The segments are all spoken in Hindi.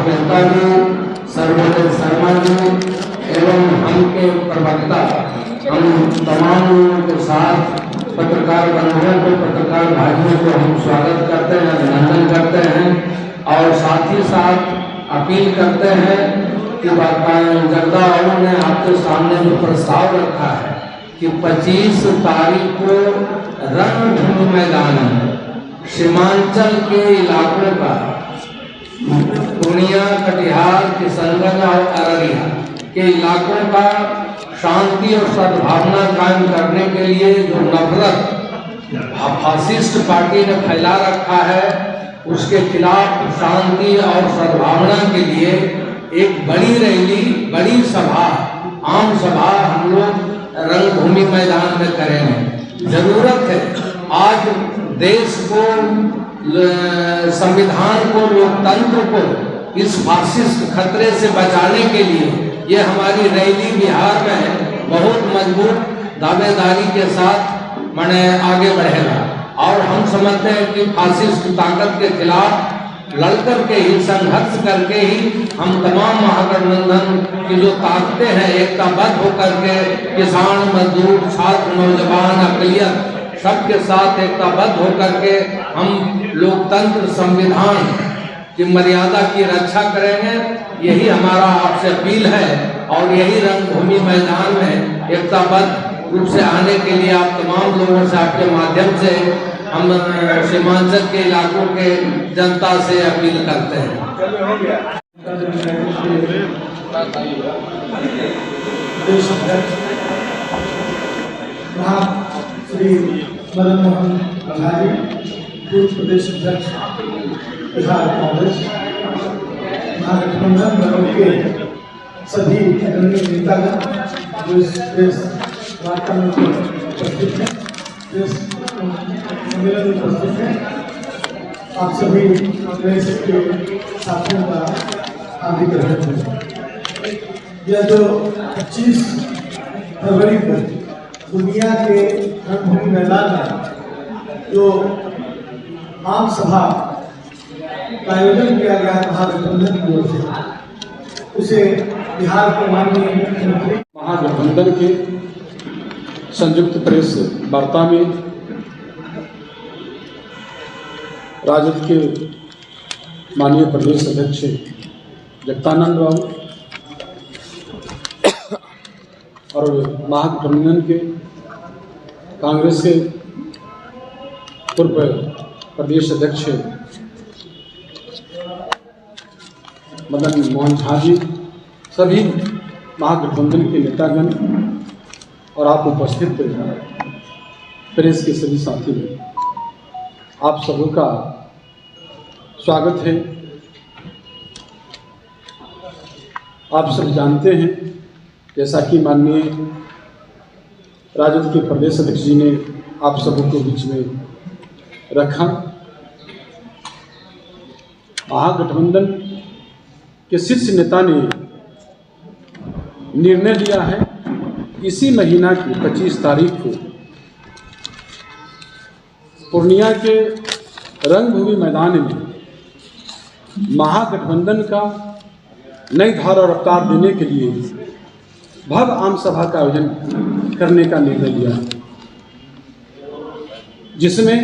मेहता जी, सर्वोदय शर्मा जी एवं हम के प्रवक्ता, हम तमाम लोगों के साथ पत्रकार बंधुओं को, पत्रकार भाइयों को हम स्वागत करते हैं, अभिनंदन करते हैं और साथ ही साथ अपील करते हैं कि जगदा वालों ने आपके सामने जो प्रस्ताव रखा है कि 25 तारीख को रणभूमि मैदान में सीमांचल के इलाकों का पूर्णिया, कटिहार, किशनगंज और अररिया के इलाकों का शांति और सद्भावना कायम करने के लिए जो नफरत फासिस्ट पार्टी ने फैला रखा है उसके खिलाफ शांति और सद्भावना के लिए एक बड़ी रैली, बड़ी सभा, आम सभा हम लोग रणभूमि मैदान में करेंगे। जरूरत है आज देश को, संविधान को, लोकतंत्र को इस फासिस्ट खतरे से बचाने के लिए ये हमारी रैली बिहार में बहुत मजबूत दावेदारी के साथ मैंने आगे बढ़ेगा और हम समझते हैं कि फासिस्ट ताकत के खिलाफ लड़कर के ही, संघर्ष करके ही हम तमाम महागठबंधन की जो ताकतें हैं एकताबद्ध होकर के किसान, मजदूर, छात्र, नौजवान, अकलियत सबके साथ एकताबद्ध होकर के हम लोकतंत्र, संविधान की मर्यादा की रक्षा करेंगे। यही हमारा आपसे अपील है और यही रणभूमि मैदान में एकताबद्ध रूप से आने के लिए आप तमाम लोगों से, आपके माध्यम से हम सीमांचल के इलाकों के जनता से अपील करते हैं। श्री मदन मोहन बघारी, पूर्व प्रदेश अध्यक्ष बिहार कांग्रेस, महागठबंधन दलों के सभी अग्रणी नेतागण जो इस प्रेस वार्ता में उपस्थित हैं, प्रेस सम्मेलन में उपस्थित हैं, आप सभी प्रेस के साथियों का हार्दिक अभिनंदन। यह जो 25 फरवरी को दुनिया के रणभूमि मैदान में जो आम सभा का आयोजन किया गया महागठबंधन की ओर से, उसे बिहार के माननीय मुख्यमंत्री महागठबंधन के संयुक्त प्रेस वार्ता में राजद के माननीय प्रदेश अध्यक्ष जगदानंद बाबू और महागठबंधन के कांग्रेस के पूर्व प्रदेश अध्यक्ष मदन मोहन झा जी, सभी महागठबंधन के नेतागण और आप उपस्थित प्रेस के सभी साथी हैं, आप सबों का स्वागत है। आप सब जानते हैं, जैसा कि माननीय राजद के प्रदेश अध्यक्ष जी ने आप सबों को बीच में रखा, महागठबंधन के शीर्ष नेता ने निर्णय लिया है इसी महीना की 25 तारीख को पूर्णिया के रणभूमि मैदान में महागठबंधन का नई धारा और रफ्तार देने के लिए भव्य आम सभा का आयोजन करने का निर्णय लिया, जिसमें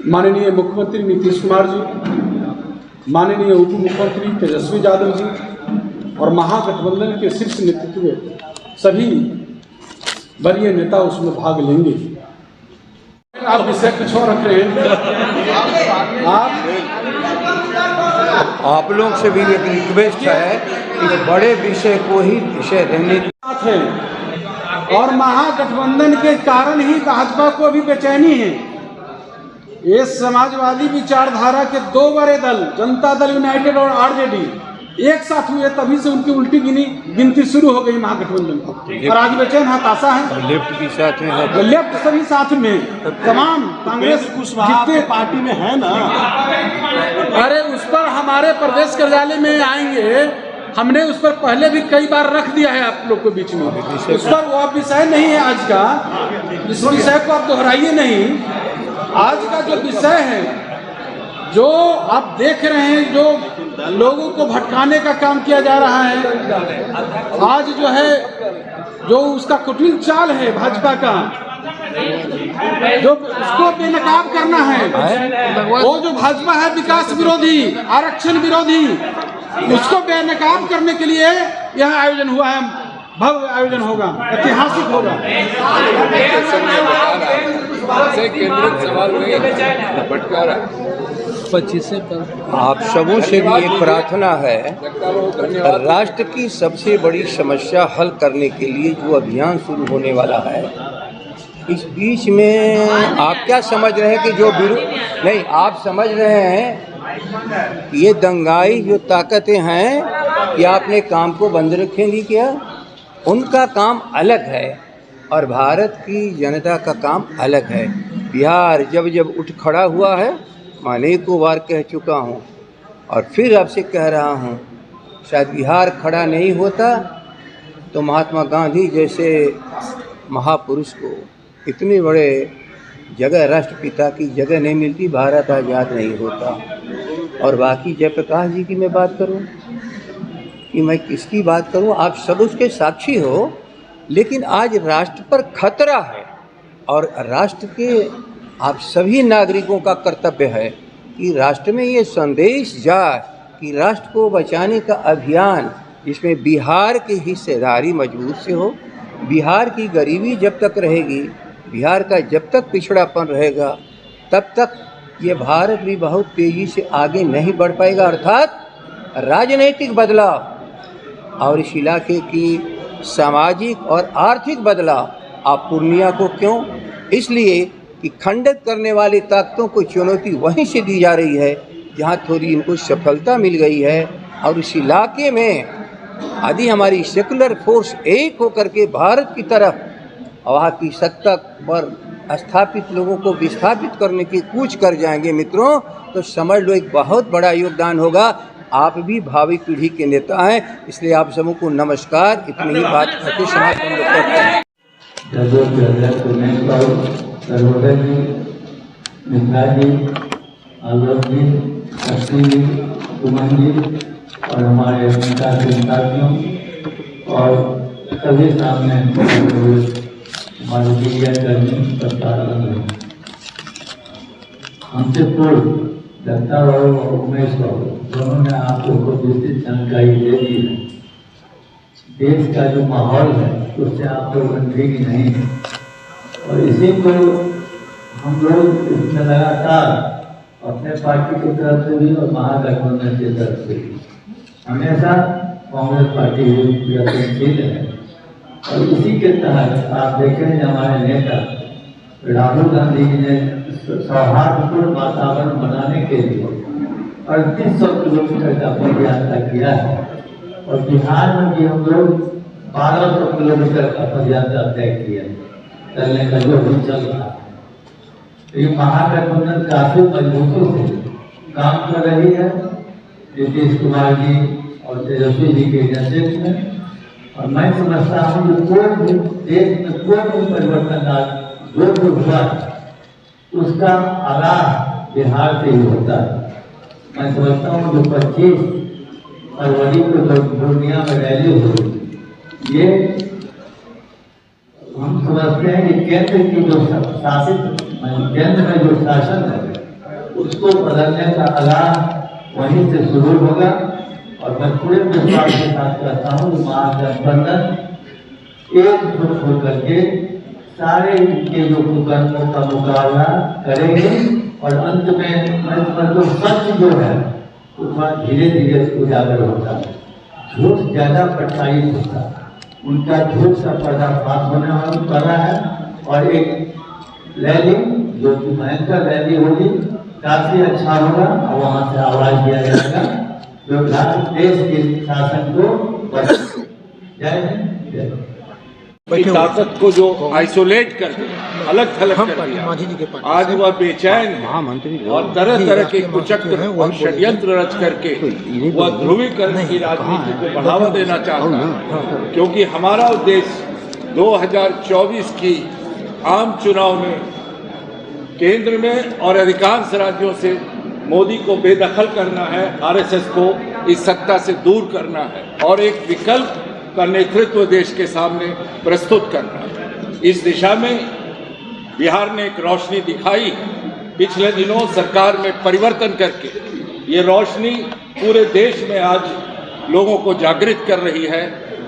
माननीय मुख्यमंत्री नीतीश कुमार जी, माननीय उप मुख्यमंत्री तेजस्वी यादव जी और महागठबंधन के शीर्ष नेतृत्व सभी वरीय नेता उसमें भाग लेंगे। आप विषय कुछ और रख रहे हैं, आप लोग से भी एक रिक्वेस्ट है कि बड़े विषय को ही विषय रहने है और महागठबंधन के कारण ही भाजपा को भी बेचैनी है। ये समाजवादी विचारधारा के दो बड़े दल, जनता दल यूनाइटेड और आरजेडी, एक साथ हुए तभी से उनकी उल्टी गिनती शुरू हो गई महागठबंधन को, और आज बेचैन हताशा है। लेफ्ट भी साथ में है, लेफ्ट सभी साथ में, तमाम कांग्रेस जितने पार्टी में है ना। अरे उस पर हमारे प्रदेश कार्यालय में आएंगे, हमने उस पर पहले भी कई बार रख दिया है आप लोग के बीच में। उस पर वो विषय नहीं है आज का, इस विषय को आप दोहराइए नहीं। आज का जो विषय है, जो आप देख रहे हैं, जो लोगों को भटकाने का काम किया जा रहा है। आज जो है जो उसका कुटिल चाल है भाजपा का, जो उसको बेनकाब करना है, वो जो भाजपा है विकास विरोधी, आरक्षण विरोधी, उसको बेनकाब करने के लिए यह आयोजन हुआ है। भव्य आयोजन होगा, ऐतिहासिक होगा। आप सबों से भी एक प्रार्थना है, राष्ट्र की सबसे बड़ी समस्या हल करने के लिए जो अभियान शुरू होने वाला है, इस बीच में आप क्या समझ रहे हैं कि जो नहीं, आप समझ रहे हैं ये दंगाई जो ताकतें हैं कि आपने काम को बंद रखेंगी क्या? उनका काम अलग है और भारत की जनता का काम अलग है। बिहार जब जब उठ खड़ा हुआ है, मैं अनेकों बार कह चुका हूँ और फिर आपसे कह रहा हूँ, शायद बिहार खड़ा नहीं होता तो महात्मा गांधी जैसे महापुरुष को इतने बड़े जगह, राष्ट्रपिता की जगह नहीं मिलती, भारत आज़ाद नहीं होता। और बाकी जयप्रकाश जी की मैं बात करूं कि मैं किसकी बात करूं, आप सब उसके साक्षी हो। लेकिन आज राष्ट्र पर खतरा है और राष्ट्र के आप सभी नागरिकों का कर्तव्य है कि राष्ट्र में ये संदेश जाए कि राष्ट्र को बचाने का अभियान, जिसमें बिहार की हिस्सेदारी मजबूत से हो। बिहार की गरीबी जब तक रहेगी, बिहार का जब तक पिछड़ापन रहेगा, तब तक ये भारत भी बहुत तेज़ी से आगे नहीं बढ़ पाएगा। अर्थात राजनीतिक बदलाव और इस इलाके की सामाजिक और आर्थिक बदलाव आप पूर्णिया को क्यों? इसलिए कि खंडित करने वाली ताकतों को चुनौती वहीं से दी जा रही है जहां थोड़ी इनको सफलता मिल गई है। और इस इलाके में यदि हमारी सेकुलर फोर्स एक होकर के भारत की तरफ वहाँ की सत्ता पर स्थापित लोगों को विस्थापित करने की कूच कर जाएंगे मित्रों, तो समझ लो एक बहुत बड़ा योगदान होगा। आप भी भावी पीढ़ी के नेता हैं, इसलिए आप सबों को नमस्कार। इतनी ही बात करके समापन करते हैं। और हमारे साथियों और सभी सामने हमारे मीडिया कर्मी हमसे पूर्व दत्ता बाबू और उमेश बाबू दोनों ने आप लोगों को विस्तृत जानकारी दे दी है। देश का जो माहौल है उससे आप लोग अनभिज्ञ नहीं है और इसी को हम लोग इसमें लगातार अपने पार्टी की तरफ से भी और महागठबंधन की तरफ से भी हमेशा कांग्रेस पार्टी यत्नशील है। और इसी के तहत आप देखें हमारे नेता राहुल गांधी जी ने सौहार्दपूर्ण वातावरण बनाने के लिए 3800 किलोमीटर का पद यात्रा किया है और बिहार में भी हम लोग 1200 किलोमीटर का पद यात्रा तय किया करने का जो भी चल रहा है। तो ये महागठबंधन काफी मजबूती से काम कर रही है नीतीश कुमार जी और तेजस्वी जी के नेतृत्व में। और मैं समझता हूँ कि कोई भी देश में कोई भी परिवर्तन जो भी हुआ उसका आगाज बिहार से ही होता है। मैं समझता हूँ जो 25 फरवरी को जो पूर्णिया में रैली हुई, ये हम समझते हैं कि केंद्र की जो शासित केंद्र में जो शासन है उसको बदलने का आगाज वहीं से शुरू होगा। और मैं पूरे विश्वास के साथ कहता हूँ कि महागठबंधन एकजुट होकर के सारे इनके जो कुकर्मों का मुकाबला करेंगे और अंत में मतलब सच जो है उसका धीरे धीरे उजागर होता है, झूठ ज्यादा प्रसारित होता है, उनका झूठ का पर्दाफाश होने वाला है। और एक रैली जो कि भयंकर रैली होगी, काफी अच्छा होगा और वहाँ से आवाज दिया जाएगा जो देश के शासन को जय हिंद। ताकत को जो आइसोलेट कर दिया, अलग थलग कर दिया, आज वह बेचैन है और तरह तरह के कुचक्र और षड्यंत्र रच करके वह ध्रुवीकरण की राजनीति को बढ़ावा देना चाहता है। क्योंकि हमारा उद्देश्य 2024 की आम चुनाव में केंद्र में और अधिकांश राज्यों से मोदी को बेदखल करना है, आरएसएस को इस सत्ता से दूर करना है और एक विकल्प का नेतृत्व देश के सामने प्रस्तुत करना है। इस दिशा में बिहार ने एक रोशनी दिखाई। पिछले दिनों सरकार में परिवर्तन करके ये रोशनी पूरे देश में आज लोगों को जागृत कर रही है।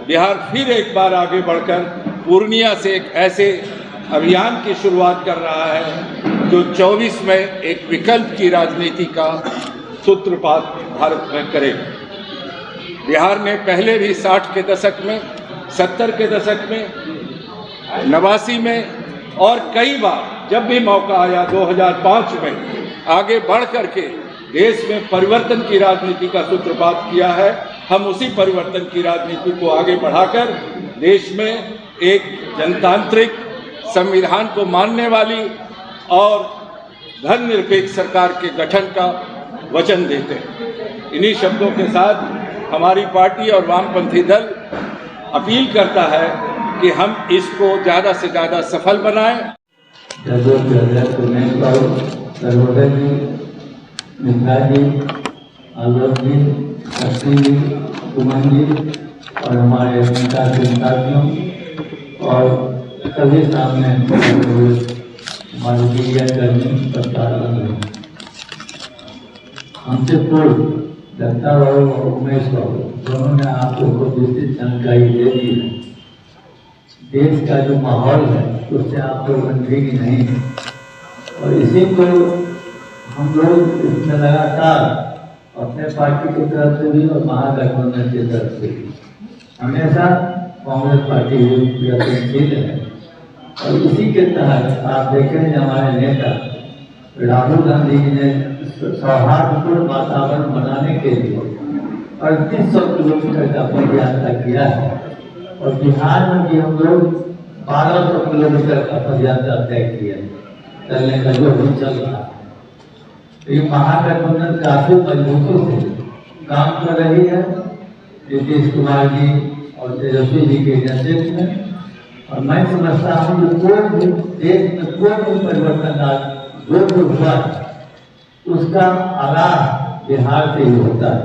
बिहार फिर एक बार आगे बढ़कर पूर्णिया से एक ऐसे अभियान की शुरुआत कर रहा है जो 24 में एक विकल्प की राजनीति का सूत्रपात भारत में करेगा। बिहार ने पहले भी 60 के दशक में, 70 के दशक में, 89 में और कई बार जब भी मौका आया 2005 में आगे बढ़ करके देश में परिवर्तन की राजनीति का सूत्रपात किया है। हम उसी परिवर्तन की राजनीति को आगे बढ़ाकर देश में एक जनतांत्रिक संविधान को मानने वाली और धर्मनिरपेक्ष सरकार के गठन का वचन देते हैं। इन्हीं शब्दों के साथ हमारी पार्टी और वामपंथी दल अपील करता है कि हम इसको ज़्यादा से ज़्यादा सफल बनाएं। और हमारे साथियों और सभी सामने हमारे मीडिया कर्मी हमसे पूर्व दत्ता बाबू और उमेश बाबू दोनों ने आपको विस्तृत जानकारी दे दी है। देश का जो माहौल है उससे आप लोग अनभिज्ञ नहीं है और इसी को हम लोग इसमें लगातार अपने पार्टी की तरफ से भी और महागठबंधन की तरफ से भी हमेशा कांग्रेस पार्टी प्रयत्नशील है और इसी के तहत आप देखें हमारे नेता राहुल गांधी जी ने सौहार्दपूर्ण वातावरण बनाने के लिए 3800 किलोमीटर का पद यात्रा किया है और बिहार में भी हम लोग 1200 किलोमीटर का पद यात्रा तय किया चलने का जो भी चल रहा है। ये महागठबंधन काफी मजबूती से काम कर रही है नीतीश कुमार जी और तेजस्वी जी के नेतृत्व में और मैं समझता हूँ कि कोई भी देश में कोई भी परिवर्तन जो भी हुआ उसका आगाज बिहार से ही होता है।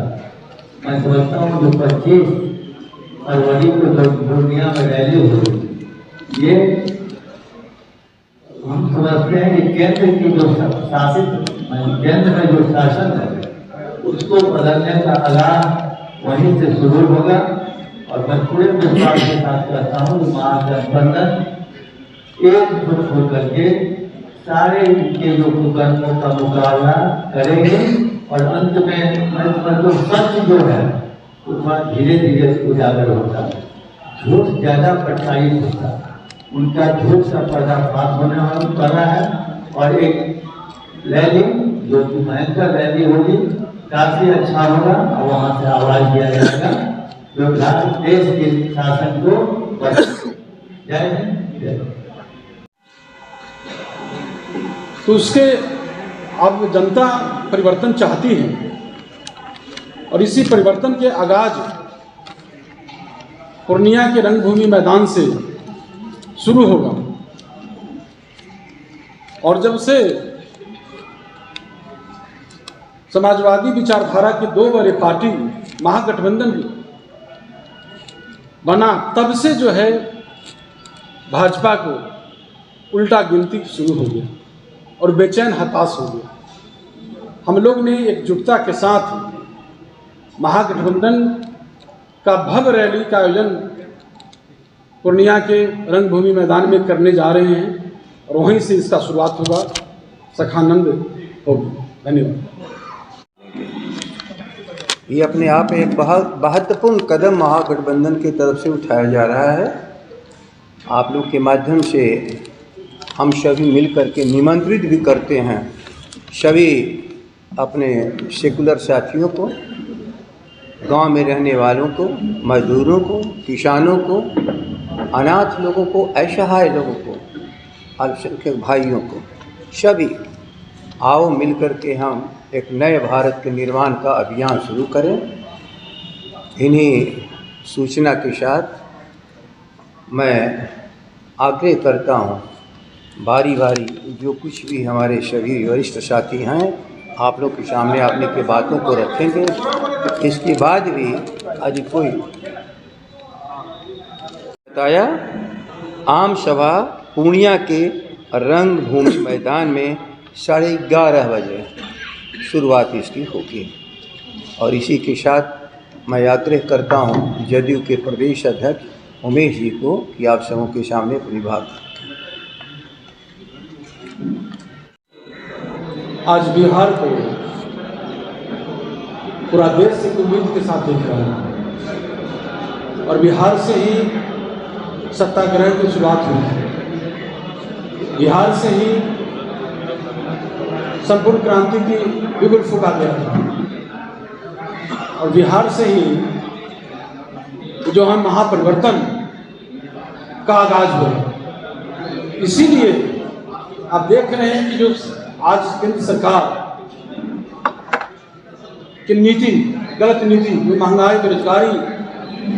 मैं समझता हूँ जो 25 फरवरी को जो पूर्णिया में रैली हुई ये हम समझते हैं कि केंद्र की जो शासित केंद्र में जो शासन है उसको बदलने का आगाज वहीं से शुरू होगा और मैं पूरे विश्वास के साथ कहता हूँ कि महागठबंधन एकजुट होकर के सारे इनके जो कुकर्मों का मुकाबला करेंगे और अंत में मतलब सच जो है उसका धीरे धीरे उजागर होता है। झूठ ज्यादा प्रचारित होता है, उनका झूठ का पर्दाफाश होने वाला है और एक रैली जो कि भयंकर रैली होगी काफी अच्छा होगा और वहाँ से आवाज दिया जाएगा जो देश के शासन को जय हिंद। तो उसके अब जनता परिवर्तन चाहती है और इसी परिवर्तन के आगाज पूर्णिया के रंगभूमि मैदान से शुरू होगा और जब से समाजवादी विचारधारा की 2 बड़े पार्टी महागठबंधन बना तब से जो है भाजपा को उल्टा गिनती शुरू हो गया और बेचैन हताश हो गया। हम लोग ने एकजुटता के साथ महागठबंधन का भव्य रैली का आयोजन पूर्णिया के रंगभूमि मैदान में करने जा रहे हैं और वहीं से इसका शुरुआत होगा, सखानंद होगी। धन्यवाद। ये अपने आप एक बहुत महत्वपूर्ण कदम महागठबंधन की तरफ से उठाया जा रहा है। आप लोग के माध्यम से हम सभी मिलकर के निमंत्रित भी करते हैं सभी अपने सेकुलर साथियों को, गांव में रहने वालों को, मजदूरों को, किसानों को, अनाथ लोगों को, असहाय लोगों को, अल्पसंख्यक भाइयों को, सभी आओ मिलकर के हम एक नए भारत के निर्माण का अभियान शुरू करें। इन्हीं सूचना के साथ मैं आग्रह करता हूं, बारी बारी जो कुछ भी हमारे सभी वरिष्ठ साथी हैं आप लोग के सामने अपने के बातों को रखेंगे इसके बाद भी आज कोई बताया आम सभा पूर्णिया के रंगभूमि मैदान में 11:30 बजे शुरुआत इसकी होगी। और इसी के साथ मैं आग्रह करता हूं जदयू के प्रदेश अध्यक्ष उमेश जी को कि आप सबों के सामने अपनी बात। आज बिहार को पूरा देश एक उम्मीद के साथ देख रहा है और बिहार से ही सत्याग्रह की शुरुआत हुई है। बिहार से ही संपूर्ण क्रांति की बिगुल फूका गया था और बिहार से ही जो है महापरिवर्तन का आगाज हुआ। इसीलिए आप देख रहे हैं कि जो आज केंद्र सरकार की नीति, गलत नीति, जो महंगाई, बेरोजगारी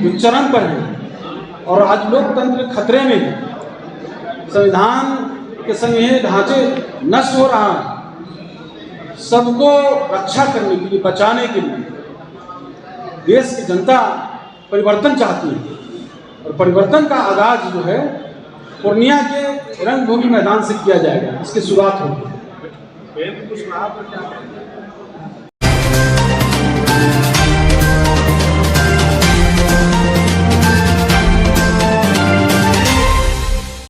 जो चरम पर है और आज लोकतंत्र खतरे में है, संविधान के संघीय ढांचे नष्ट हो रहा है, सबको रक्षा करने के लिए, बचाने के लिए देश की जनता परिवर्तन चाहती है और परिवर्तन का आगाज जो है पूर्णिया के रंगभूमि मैदान से किया जाएगा। इसकी शुरुआत होगी।